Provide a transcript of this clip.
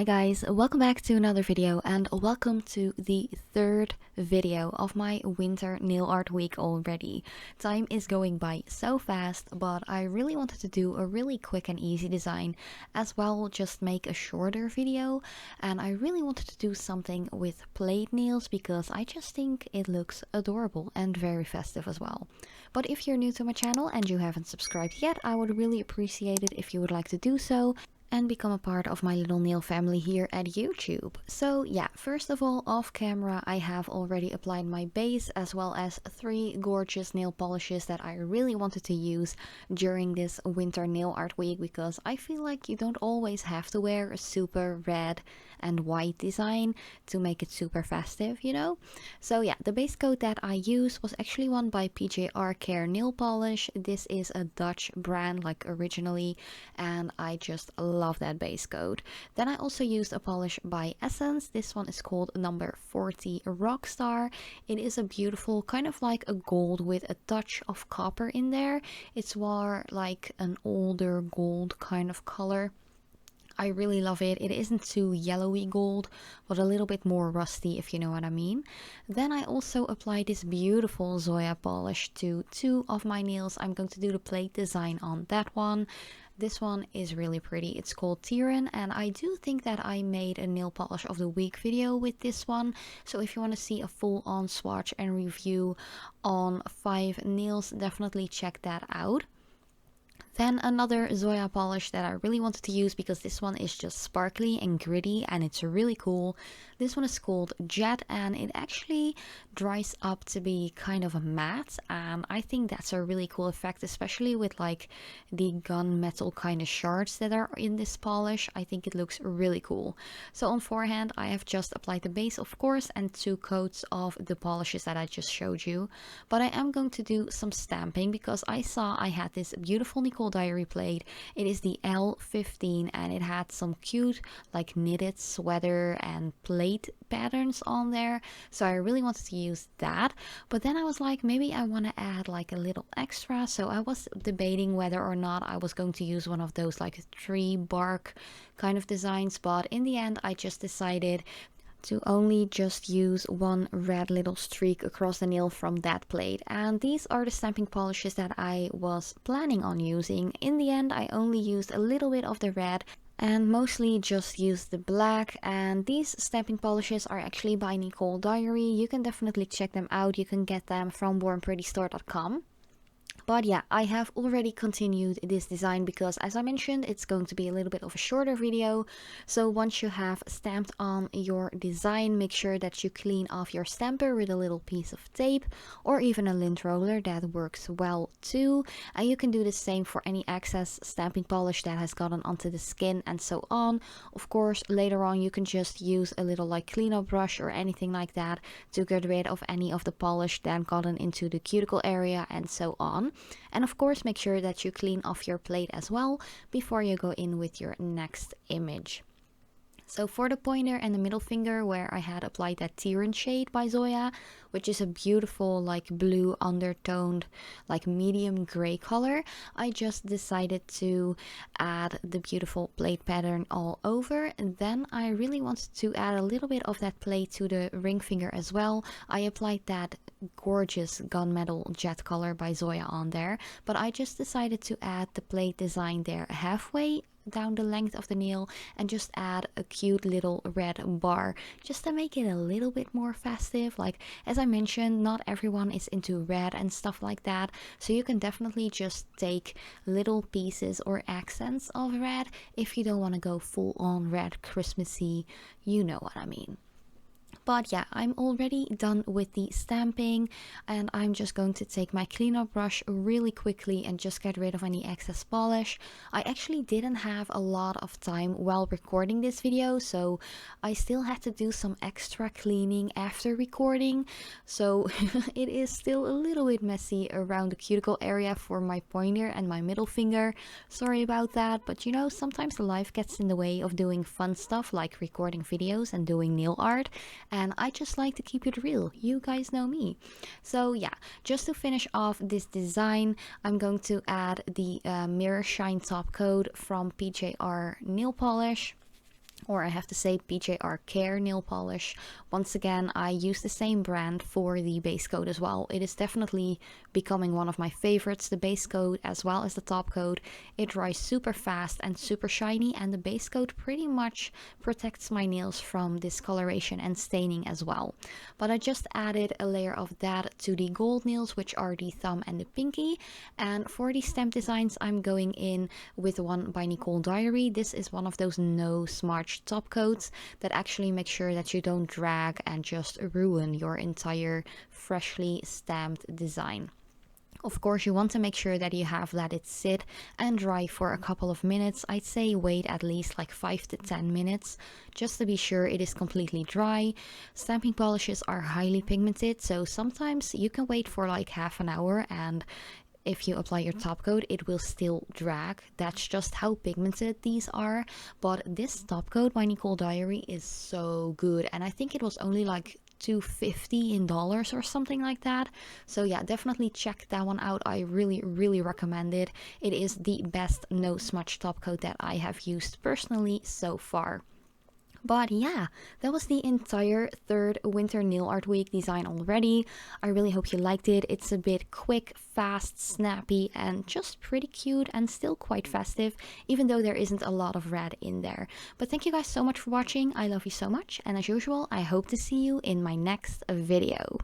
Hi guys, welcome back to another video and welcome to the third video of my winter nail art week already. Time is going by so fast, but I really wanted to do a really quick and easy design as well, just make a shorter video, and I really wanted to do something with plaid nails because I just think it looks adorable and very festive as well. But if you're new to my channel and you haven't subscribed yet, I would really appreciate it if you would like to do so and become a part of my little nail family here at YouTube. So yeah, first of all, off camera I have already applied my base as well as 3 gorgeous nail polishes that I really wanted to use during this winter nail art week, because I feel like you don't always have to wear a super red and white design to make it super festive, you know? So yeah, the base coat that I used was actually one by PJR Care nail polish. This is a Dutch brand like originally, and I just love that base coat. Then I also used a polish by Essence. This one is called number 40 Rockstar. It is a beautiful kind of like a gold with a touch of copper in there. It's more like an older gold kind of color. I really love it. It isn't too yellowy gold, but a little bit more rusty, if you know what I mean. Then I also applied this beautiful Zoya polish to 2 of my nails. I'm going to do the plate design on that one. This one is really pretty. It's called Tyran, and I do think that I made a nail polish of the week video with this one. So if you want to see a full-on swatch and review on 5 nails, definitely check that out. Then another Zoya polish that I really wanted to use because this one is just sparkly and gritty and it's really cool. This one is called Jet, and it actually dries up to be kind of a matte, and I think that's a really cool effect, especially with like the gunmetal kind of shards that are in this polish. I think it looks really cool. So on forehand I have just applied the base, of course, and 2 coats of the polishes that I just showed you. But I am going to do some stamping because I saw I had this beautiful Nicole Diary plaid. It is the L15 and it had some cute like knitted sweater and plate patterns on there, so I really wanted to use that. But then I was like, maybe I want to add like a little extra, so I was debating whether or not I was going to use one of those like tree bark kind of designs, but in the end I just decided to only just use one red little streak across the nail from that plate. And these are the stamping polishes that I was planning on using. In the end I only used a little bit of the red and mostly just used the black. And these stamping polishes are actually by Nicole Diary. You can definitely check them out. You can get them from bornprettystore.com. But yeah, I have already continued this design because, as I mentioned, it's going to be a little bit of a shorter video. So once you have stamped on your design, make sure that you clean off your stamper with a little piece of tape or even a lint roller. That works well too. And you can do the same for any excess stamping polish that has gotten onto the skin and so on. Of course, later on you can just use a little like cleanup brush or anything like that to get rid of any of the polish that gotten into the cuticle area and so on. And of course, make sure that you clean off your plate as well before you go in with your next image. So for the pointer and the middle finger, where I had applied that Tyran shade by Zoya, which is a beautiful like blue undertoned like medium gray color, I just decided to add the beautiful plate pattern all over. And then I really wanted to add a little bit of that plate to the ring finger as well. I applied that gorgeous gunmetal jet color by Zoya on there, but I just decided to add the plate design there halfway down the length of the nail and just add a cute little red bar just to make it a little bit more festive. Like, as I mentioned, not everyone is into red and stuff like that, so you can definitely just take little pieces or accents of red if you don't want to go full on red Christmassy, you know what I mean. But yeah, I'm already done with the stamping, and I'm just going to take my cleanup brush really quickly and just get rid of any excess polish. I actually didn't have a lot of time while recording this video, so I still had to do some extra cleaning after recording, so it is still a little bit messy around the cuticle area for my pointer and my middle finger. Sorry about that, but you know, sometimes life gets in the way of doing fun stuff like recording videos and doing nail art, and I just like to keep it real. You guys know me. So yeah, just to finish off this design, I'm going to add the Mirror Shine top coat from PJR nail polish. or I have to say PJR Care nail polish. Once again, I use the same brand for the base coat as well. It is definitely becoming one of my favorites, the base coat as well as the top coat. It dries super fast and super shiny, and the base coat pretty much protects my nails from discoloration and staining as well. But I just added a layer of that to the gold nails, which are the thumb and the pinky. And for the stamp designs, I'm going in with one by Nicole Diary. This is one of those no smudge top coats that actually make sure that you don't drag and just ruin your entire freshly stamped design. Of course, you want to make sure that you have let it sit and dry for a couple of minutes. I'd say wait at least like 5 to 10 minutes just to be sure it is completely dry. Stamping polishes are highly pigmented, so sometimes you can wait for like half an hour, and if you apply your top coat, it will still drag. That's just how pigmented these are. But this top coat by Nicole Diary is so good, and I think it was only like $2.50 in dollars or something like that. So yeah, definitely check that one out. I really recommend it. It is the best no smudge top coat that I have used personally so far. But yeah, that was the entire third Winter Nail Art Week design already. I really hope you liked it. It's a bit quick, fast, snappy, and just pretty cute and still quite festive, even though there isn't a lot of red in there. But thank you guys so much for watching. I love you so much, and as usual, I hope to see you in my next video.